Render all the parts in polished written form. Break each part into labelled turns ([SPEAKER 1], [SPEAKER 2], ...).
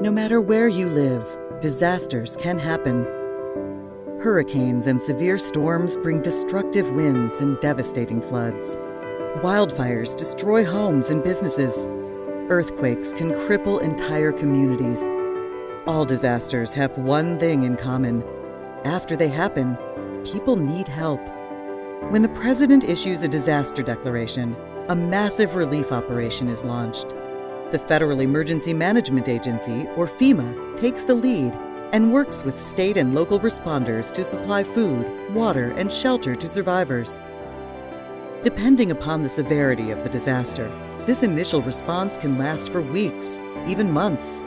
[SPEAKER 1] No matter where you live, disasters can happen. Hurricanes and severe storms bring destructive winds and devastating floods. Wildfires destroy homes and businesses. Earthquakes can cripple entire communities. All disasters have one thing in common. After they happen, people need help. When the president issues a disaster declaration, a massive relief operation is launched. The Federal Emergency Management Agency, or FEMA, takes the lead and works with state and local responders to supply food, water, and shelter to survivors. Depending upon the severity of the disaster, this initial response can last for weeks, even months.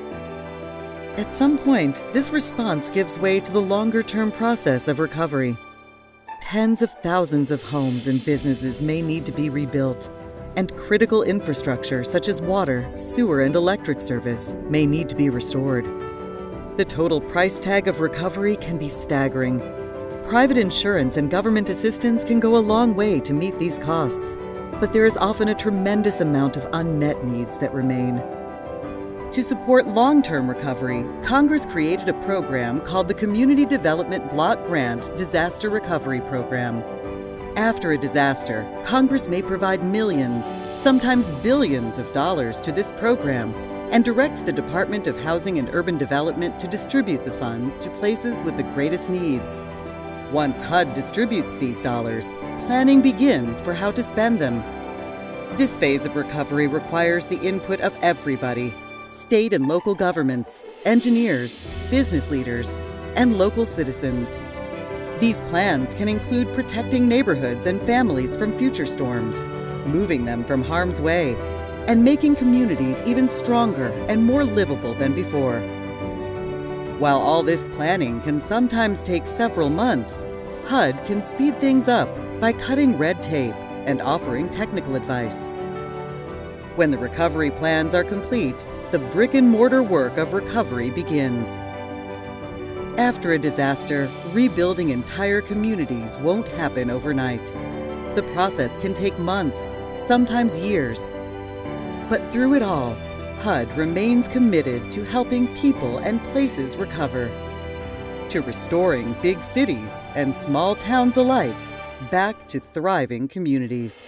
[SPEAKER 1] At some point, this response gives way to the longer-term process of recovery. Tens of thousands of homes and businesses may need to be rebuilt, and critical infrastructure such as water, sewer, and electric service may need to be restored. The total price tag of recovery can be staggering. Private insurance and government assistance can go a long way to meet these costs, but there is often a tremendous amount of unmet needs that remain. To support long-term recovery, Congress created a program called the Community Development Block Grant Disaster Recovery Program. After a disaster, Congress may provide millions, sometimes billions of dollars to this program and directs the Department of Housing and Urban Development to distribute the funds to places with the greatest needs. Once HUD distributes these dollars, planning begins for how to spend them. This phase of recovery requires the input of everybody: state and local governments, engineers, business leaders, and local citizens. These plans can include protecting neighborhoods and families from future storms, moving them from harm's way, and making communities even stronger and more livable than before. While all this planning can sometimes take several months, HUD can speed things up by cutting red tape and offering technical advice. When the recovery plans are complete, the brick-and-mortar work of recovery begins. After a disaster, rebuilding entire communities won't happen overnight. The process can take months, sometimes years. But through it all, HUD remains committed to helping people and places recover, to restoring big cities and small towns alike back to thriving communities.